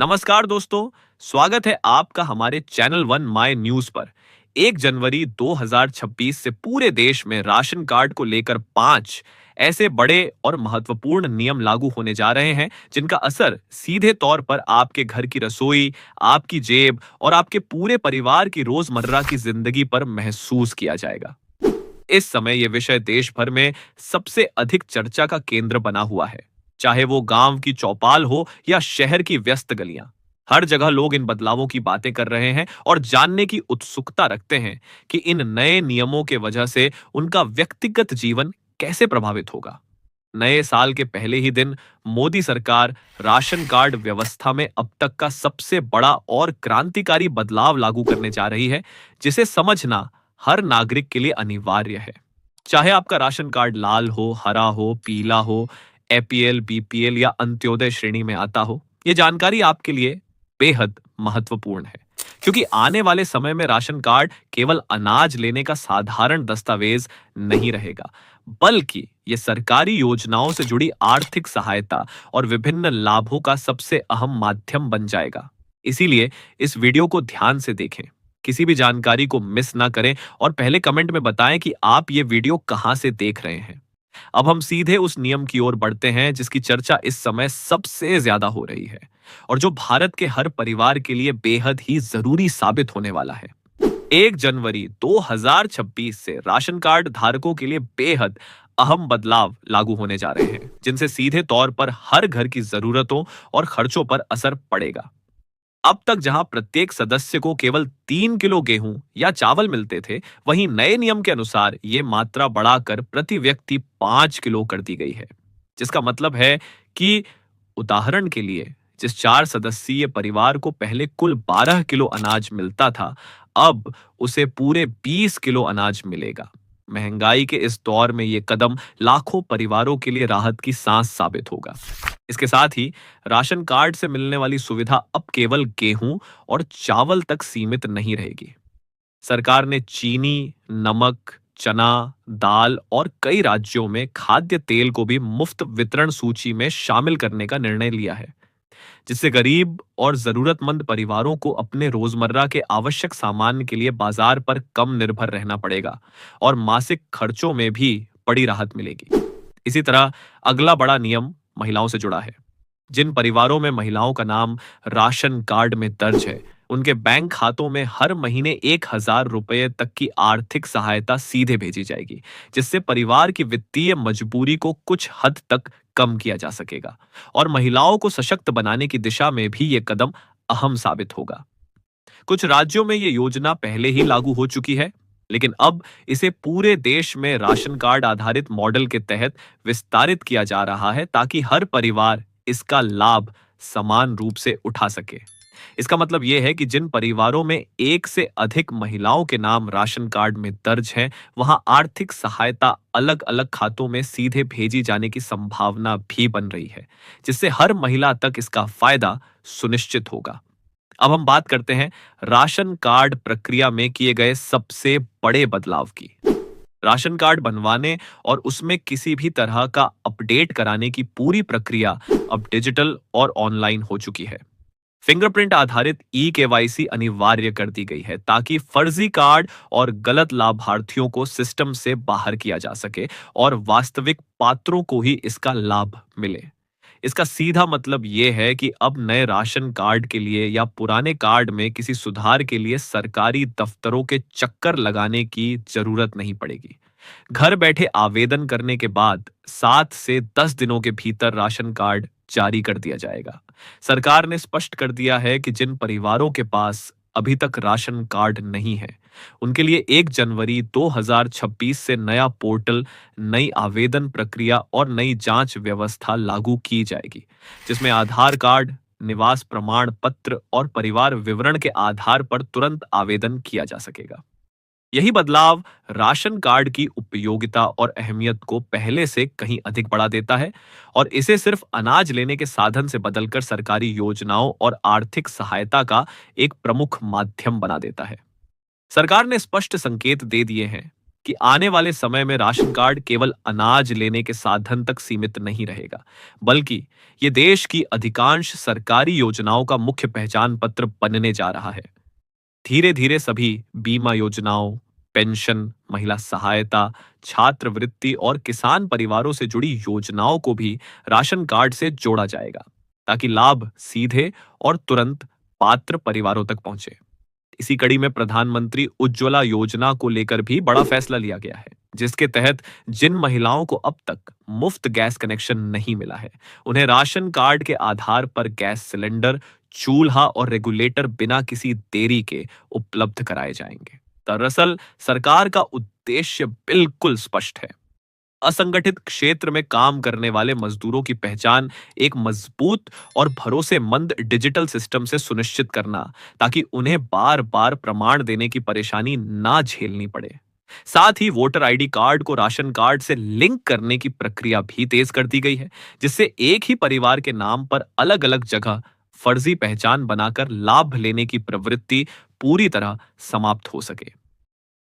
नमस्कार दोस्तों, स्वागत है आपका हमारे चैनल वन माय न्यूज पर। 1 जनवरी 2026 से पूरे देश में राशन कार्ड को लेकर 5 ऐसे बड़े और महत्वपूर्ण नियम लागू होने जा रहे हैं जिनका असर सीधे तौर पर आपके घर की रसोई, आपकी जेब और आपके पूरे परिवार की रोजमर्रा की जिंदगी पर महसूस किया जाएगा। इस समय ये विषय देश भर में सबसे अधिक चर्चा का केंद्र बना हुआ है, चाहे वो गांव की चौपाल हो या शहर की व्यस्त गलियां। हर जगह लोग इन बदलावों की बातें कर रहे हैं और जानने की उत्सुकता रखते हैं कि इन नए नियमों के वजह से उनका व्यक्तिगत जीवन कैसे प्रभावित होगा। नए साल के पहले ही दिन मोदी सरकार राशन कार्ड व्यवस्था में अब तक का सबसे बड़ा और क्रांतिकारी बदलाव लागू करने जा रही है, जिसे समझना हर नागरिक के लिए अनिवार्य है। चाहे आपका राशन कार्ड लाल हो, हरा हो, पीला हो, एपीएल, बीपीएल या अंत्योदय श्रेणी में आता हो, ये जानकारी आपके लिए बेहद महत्वपूर्ण है, क्योंकि आने वाले समय में राशन कार्ड केवल अनाज लेने का साधारण दस्तावेज नहीं रहेगा, बल्कि ये सरकारी योजनाओं से जुड़ी आर्थिक सहायता और विभिन्न लाभों का सबसे अहम माध्यम बन जाएगा। इसीलिए इस वीडियो को ध्यान से देखें, किसी भी जानकारी को मिस ना करें और पहले कमेंट में बताएं कि आप ये वीडियो कहां से देख रहे हैं। अब हम सीधे उस नियम की ओर बढ़ते हैं जिसकी चर्चा इस समय सबसे ज्यादा हो रही है और जो भारत के हर परिवार के लिए बेहद ही जरूरी साबित होने वाला है। 1 जनवरी 2026 से राशन कार्ड धारकों के लिए बेहद अहम बदलाव लागू होने जा रहे हैं, जिनसे सीधे तौर पर हर घर की जरूरतों और खर्चों पर असर पड़ेगा। अब तक जहां प्रत्येक सदस्य को केवल 3 किलो गेहूं या चावल मिलते थे, वहीं नए नियम के अनुसार ये मात्रा बढ़ाकर प्रति व्यक्ति 5 किलो कर दी गई है। जिसका मतलब है कि उदाहरण के लिए जिस 4 सदस्यीय परिवार को पहले कुल 12 किलो अनाज मिलता था, अब उसे पूरे 20 किलो अनाज मिलेगा। महंगाई के इस दौर में ये कदम लाखों परिवारों के लिए राहत की सांस साबित होगा। इसके साथ ही राशन कार्ड से मिलने वाली सुविधा अब केवल गेहूं और चावल तक सीमित नहीं रहेगी। सरकार ने चीनी, नमक, चना, दाल और कई राज्यों में खाद्य तेल को भी मुफ्त वितरण सूची में शामिल करने का निर्णय लिया है, जिससे गरीब और जरूरतमंद परिवारों को अपने रोजमर्रा के आवश्यक सामान के लिए बाजार पर कम निर्भर रहना पड़ेगा और मासिक खर्चों में भी बड़ी राहत मिलेगी। इसी तरह अगला बड़ा नियम महिलाओं से जुड़ा है। जिन परिवारों में महिलाओं का नाम राशन कार्ड में दर्ज है, उनके बैंक खातों में हर महीने 1,000 रुपए तक की आर्थिक सहायता सीधे भेजी जाएगी, जिससे परिवार की वित्तीय मजबूरी को कुछ हद तक कम किया जा सकेगा और महिलाओं को सशक्त बनाने की दिशा में भी ये कदम अहम साबित होगा। कुछ राज्यों में ये योजना पहले ही लागू हो चुकी है, लेकिन अब इसे पूरे देश में राशन कार्ड आधारित मॉडल के तहत विस्तारित किया जा रहा है, ताकि हर परिवार इसका लाभ समान रूप से उठा सके। इसका मतलब यह है कि जिन परिवारों में एक से अधिक महिलाओं के नाम राशन कार्ड में दर्ज हैं, वहां आर्थिक सहायता अलग अलग खातों में सीधे भेजी जाने की संभावना भी बन रही है, जिससे हर महिला तक इसका फायदा सुनिश्चित होगा। अब हम बात करते हैं राशन कार्ड प्रक्रिया में किए गए सबसे बड़े बदलाव की। राशन कार्ड बनवाने और उसमें किसी भी तरह का अपडेट कराने की पूरी प्रक्रिया अब डिजिटल और ऑनलाइन हो चुकी है। फिंगरप्रिंट आधारित ई-केवाईसी अनिवार्य कर दी गई है, ताकि फर्जी कार्ड और गलत लाभार्थियों को सिस्टम से बाहर किया जा सके और वास्तविक पात्रों को ही इसका लाभ मिले। इसका सीधा मतलब यह है कि अब नए राशन कार्ड के लिए या पुराने कार्ड में किसी सुधार के लिए सरकारी दफ्तरों के चक्कर लगाने की जरूरत नहीं पड़ेगी। घर बैठे आवेदन करने के बाद 7 से 10 दिनों के भीतर राशन कार्ड जारी कर दिया जाएगा। सरकार ने स्पष्ट कर दिया है कि जिन परिवारों के पास अभी तक राशन कार्ड नहीं है, उनके लिए 1 जनवरी 2026 से नया पोर्टल, नई आवेदन प्रक्रिया और नई जांच व्यवस्था लागू की जाएगी, जिसमें आधार कार्ड, निवास प्रमाण पत्र और परिवार विवरण के आधार पर तुरंत आवेदन किया जा सकेगा। यही बदलाव राशन कार्ड की उपयोगिता और अहमियत को पहले से कहीं अधिक बढ़ा देता है और इसे सिर्फ अनाज लेने के साधन से बदलकर सरकारी योजनाओं और आर्थिक सहायता का एक प्रमुख माध्यम बना देता है। सरकार ने स्पष्ट संकेत दे दिए हैं कि आने वाले समय में राशन कार्ड केवल अनाज लेने के साधन तक सीमित नहीं रहेगा, बल्कि ये देश की अधिकांश सरकारी योजनाओं का मुख्य पहचान पत्र बनने जा रहा है। धीरे धीरे सभी बीमा योजनाओं, पेंशन, महिला सहायता, छात्रवृत्ति और किसान परिवारों से जुड़ी योजनाओं को भी राशन कार्ड से जोड़ा जाएगा, ताकि लाभ सीधे और तुरंत पात्र परिवारों तक पहुंचे। इसी कड़ी में प्रधानमंत्री उज्ज्वला योजना को लेकर भी बड़ा फैसला लिया गया है, जिसके तहत जिन महिलाओं को अब तक मुफ्त गैस कनेक्शन नहीं मिला है, उन्हें राशन कार्ड के आधार पर गैस सिलेंडर, चूल्हा और रेगुलेटर बिना किसी देरी के उपलब्ध कराए जाएंगे। दरअसल सरकार का उद्देश्य बिल्कुल स्पष्ट है। असंगठित क्षेत्र में काम करने वाले मजदूरों की पहचान एक मजबूत और भरोसेमंद डिजिटल सिस्टम से सुनिश्चित करना, ताकि उन्हें बार बार प्रमाण देने की परेशानी ना झेलनी पड़े। साथ ही वोटर आईडी कार्ड को राशन कार्ड से लिंक करने की प्रक्रिया भी तेज कर दी गई है, जिससे एक ही परिवार के नाम पर अलग अलग जगह फर्जी पहचान बनाकर लाभ लेने की प्रवृत्ति पूरी तरह समाप्त हो सके।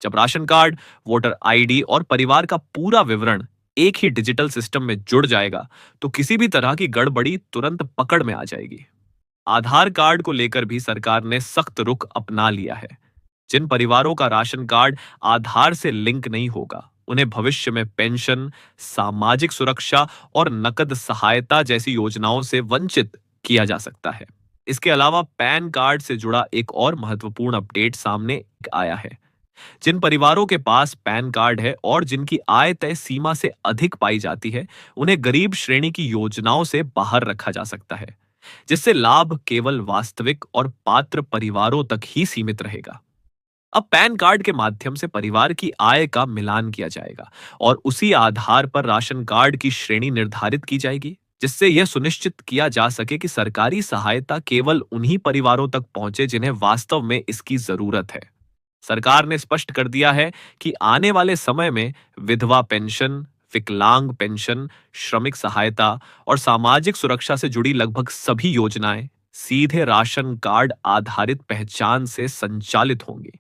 जब राशन कार्ड, वोटर आईडी और परिवार का पूरा विवरण एक ही डिजिटल सिस्टम में जुड़ जाएगा, तो किसी भी तरह की गड़बड़ी तुरंत पकड़ में आ जाएगी। आधार कार्ड को लेकर भी सरकार ने सख्त रुख अपना लिया है। जिन परिवारों का राशन कार्ड आधार से लिंक नहीं होगा, उन्हें भविष्य में पेंशन, सामाजिक सुरक्षा और नकद सहायता जैसी योजनाओं से वंचित किया जा सकता है। इसके अलावा पैन कार्ड से जुड़ा एक और महत्वपूर्ण अपडेट सामने आया है। जिन परिवारों के पास पैन कार्ड है और जिनकी आय तय सीमा से अधिक पाई जाती है, उन्हें गरीब श्रेणी की योजनाओं से बाहर रखा जा सकता है, जिससे लाभ केवल वास्तविक और पात्र परिवारों तक ही सीमित रहेगा। अब पैन कार्ड के माध्यम से परिवार की आय का मिलान किया जाएगा और उसी आधार पर राशन कार्ड की श्रेणी निर्धारित की जाएगी, जिससे यह सुनिश्चित किया जा सके कि सरकारी सहायता केवल उन्हीं परिवारों तक पहुंचे जिन्हें वास्तव में इसकी जरूरत है। सरकार ने स्पष्ट कर दिया है कि आने वाले समय में विधवा पेंशन, विकलांग पेंशन, श्रमिक सहायता और सामाजिक सुरक्षा से जुड़ी लगभग सभी योजनाएं सीधे राशन कार्ड आधारित पहचान से संचालित होंगी।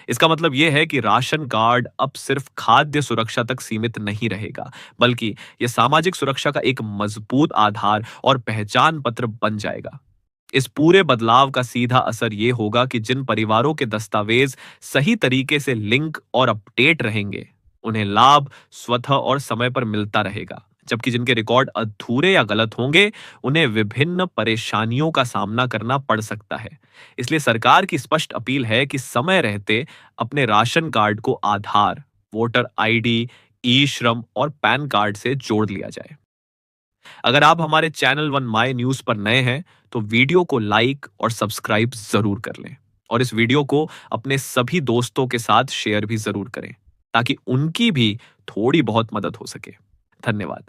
इसका मतलब यह है कि राशन कार्ड अब सिर्फ खाद्य सुरक्षा तक सीमित नहीं रहेगा, बल्कि यह सामाजिक सुरक्षा का एक मजबूत आधार और पहचान पत्र बन जाएगा। इस पूरे बदलाव का सीधा असर ये होगा कि जिन परिवारों के दस्तावेज सही तरीके से लिंक और अपडेट रहेंगे, उन्हें लाभ स्वतः और समय पर मिलता रहेगा, जबकि जिनके रिकॉर्ड अधूरे या गलत होंगे, उन्हें विभिन्न परेशानियों का सामना करना पड़ सकता है। इसलिए सरकार की स्पष्ट अपील है कि समय रहते अपने राशन कार्ड को आधार, वोटर आईडी, ई श्रम और पैन कार्ड से जोड़ लिया जाए। अगर आप हमारे चैनल वन माय न्यूज पर नए हैं, तो वीडियो को लाइक और सब्सक्राइब जरूर कर लें और इस वीडियो को अपने सभी दोस्तों के साथ शेयर भी जरूर करें, ताकि उनकी भी थोड़ी बहुत मदद हो सके। धन्यवाद।